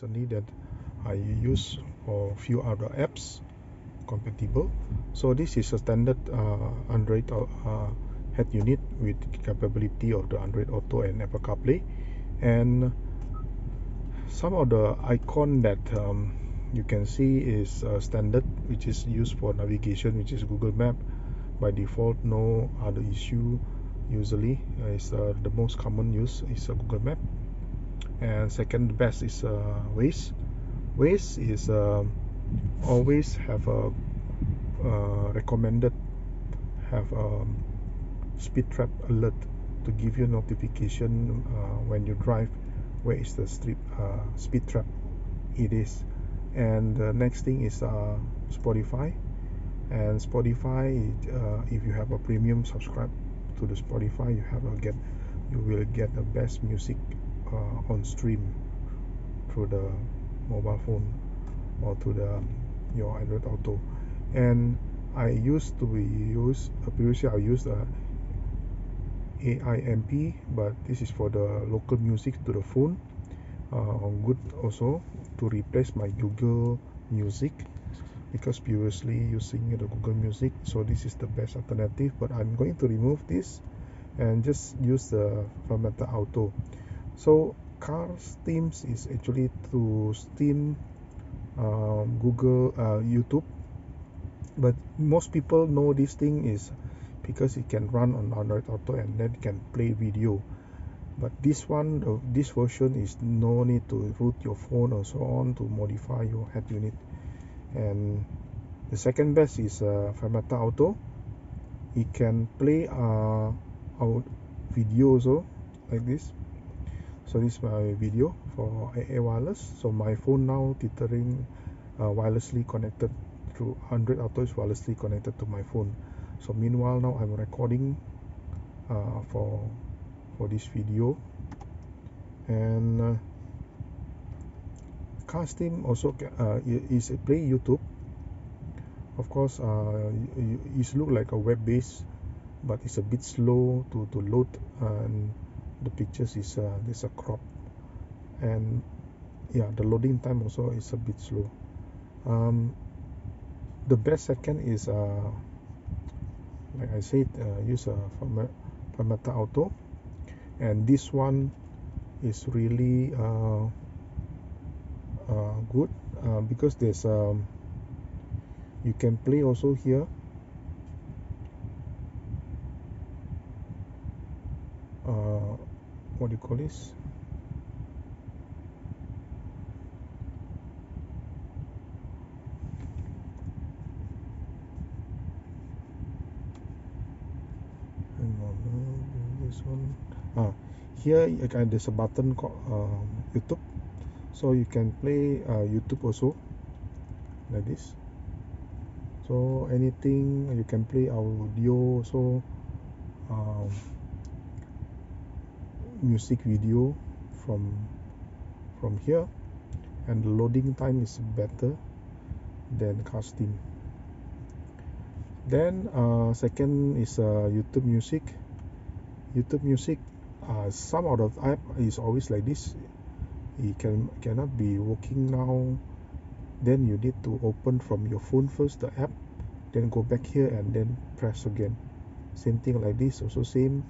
recently that I use for a few other apps compatible. So this is a standard Android head unit with capability of the Android Auto and Apple CarPlay, and some of the icon that you can see is standard, which is used for navigation, which is Google Map by default. No other issue. Usually is the most common use is Google Map, and second best is Waze. Waze is always have a recommended have a speed trap alert to give you notification when you drive where is the speed trap it is. And the next thing is Spotify. And Spotify, if you have a premium subscribe to the Spotify, you will get the best music on stream through the mobile phone or to your Android Auto. And I used to use previously I used AIMP, but this is for the local music to the phone. Good also to replace my Google Music, because previously using the Google Music, so this is the best alternative. But I'm going to remove this and just use the Formatter Auto. So car themes is actually to stream Google YouTube, but most people know this thing is because it can run on Android Auto and then can play video. But this version is no need to root your phone or so on to modify your head unit. And the second best is Formatter Auto. It can play out video also, like this. So this is my video for AA wireless. So my phone now tethering wirelessly connected through Android Auto is wirelessly connected to my phone. So meanwhile now I'm recording for this video. And car stream also is play YouTube. Of course it look like a web base, but it's a bit slow to load, and the pictures is there's a crop, and yeah, the loading time also is a bit slow. The best second is like I said, use a Formatter Auto, and this one is really good because there's you can play also here what do you call this, this one. Here there's a button called YouTube, so you can play YouTube also, like this. So anything you can play audio, so music, video from here, and the loading time is better than car stream. Then second is YouTube Music. Some of the app is always like this. It cannot be working now. Then you need to open from your phone first the app, then go back here and then press again. Same thing like this, also same.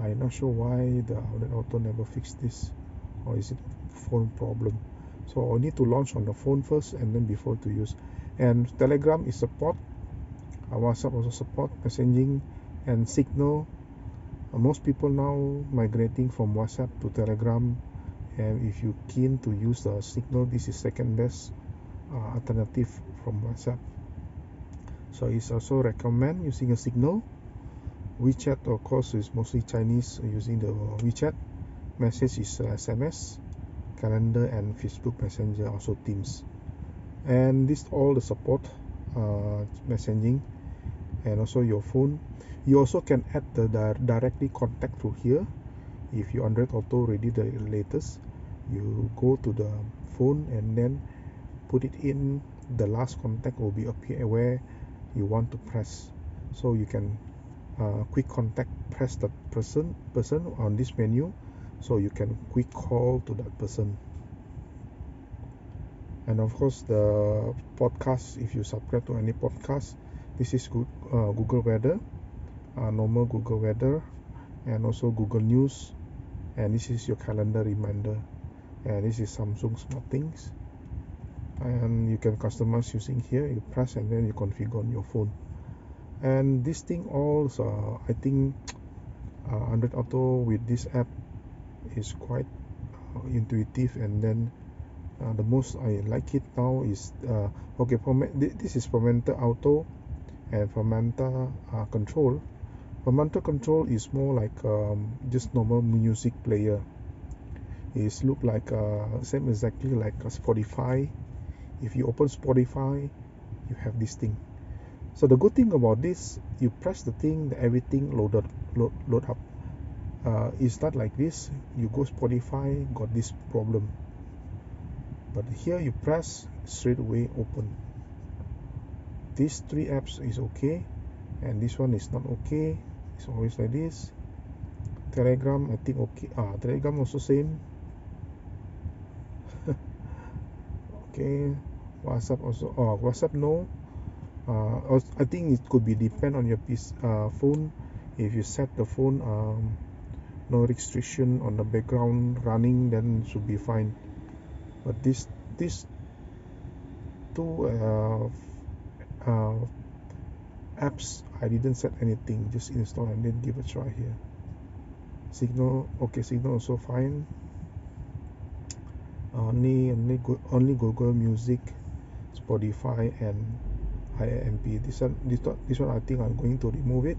I'm not sure why the Android Auto never fixed this, or is it phone problem? So I need to launch on the phone first and then before to use. And Telegram is support. WhatsApp also support messaging, and Signal. Most people now migrating from WhatsApp to Telegram, and if you keen to use the Signal, this is second best alternative from WhatsApp. So it's also recommend using a Signal. Wechat of course is mostly Chinese using the Wechat. Message is SMS, calendar, and Facebook Messenger, also Teams. And this all the support messaging, and also your phone. You also can add the directly contact through here. If your Android Auto already the latest, you go to the phone and then put it in. The last contact will be appear where you want to press, so you can quick contact, press that person on this menu, so you can quick call to that person. And of course the podcast, if you subscribe to any podcast, this is good. Google Weather, normal Google Weather, and also Google News, and this is your calendar reminder, and this is Samsung SmartThings, and you can customize using here. You press and then you configure on your phone. And this thing also, I think Android Auto with this app is quite intuitive, and then the most I like it now is okay, this is Fermenter Auto and Fermenter Control. Fermenter Control is more like just normal music player. It look like same exactly like a Spotify. If you open Spotify, you have this thing. So the good thing about this, you press the thing, everything load up. It's not like this. You go Spotify, got this problem. But here you press, straight away open. These three apps is okay, and this one is not okay. It's always like this. Telegram, I think okay. Telegram also same. Okay. WhatsApp also. WhatsApp no. I think it could be depend on your phone. If you set the phone no restriction on the background running, then it should be fine. But this two apps, I didn't set anything, just install and then give a try here. Signal, okay, Signal also fine. Only Google Music, Spotify, and IAMP. This one I think I'm going to remove it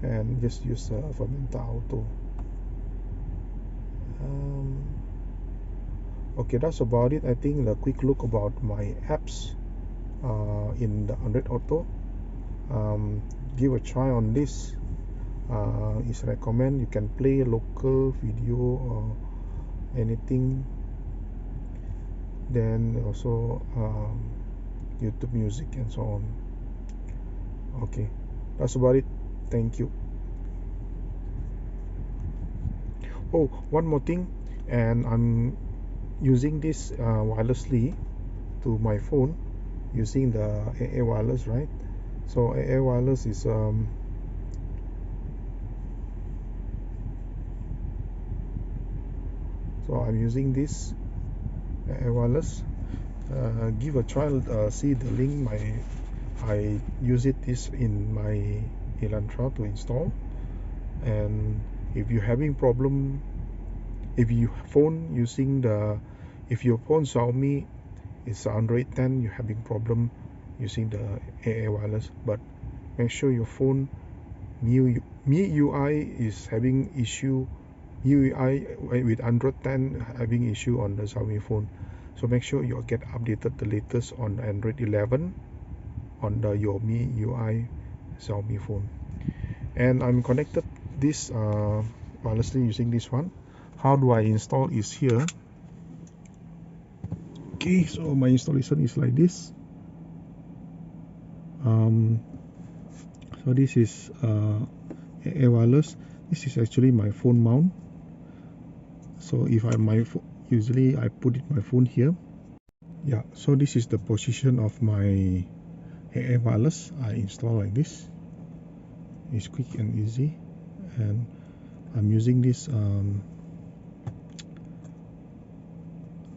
and just use Fermenter Auto. Okay, that's about it. I think the quick look about my apps in the Android Auto. Give a try on this. Is recommend. You can play local video or anything. Then also YouTube Music and so on. Okay, that's about it. Thank you. Oh, one more thing, and I'm using this wirelessly to my phone using the AA wireless, right? So AA wireless is so I'm using this AA wireless. Give a try. See the link. I use this in my Elantra to install. And if you're having problem, if your phone Xiaomi is Android 10, you're having problem using the AA wireless, but make sure your phone MIUI is having issue. MIUI with Android 10 having issue on the Xiaomi phone, so make sure you get updated the latest on Android 11 on your MIUI Xiaomi phone. And I'm connected this wirelessly using this one. How do I install is here. Okay, so my installation is like this. So this is AA wireless. This is actually my phone mount. So if usually I put my phone here. Yeah, so this is the position of my AA wireless. I install like this. It's quick and easy, and I'm using this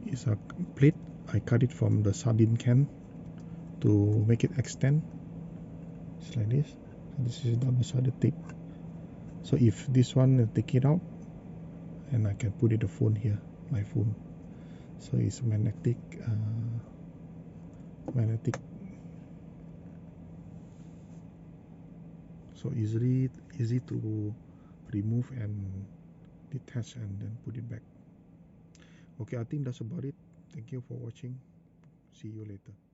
is a plate. I cut it from the sardine can to make it extend. It's like this. So this is double-sided tape. So if this one, take it out, and I can put it the phone here, my phone. So it's magnetic. So easy to remove and detach and then put it back. Okay, I think that's about it. Thank you for watching. See you later.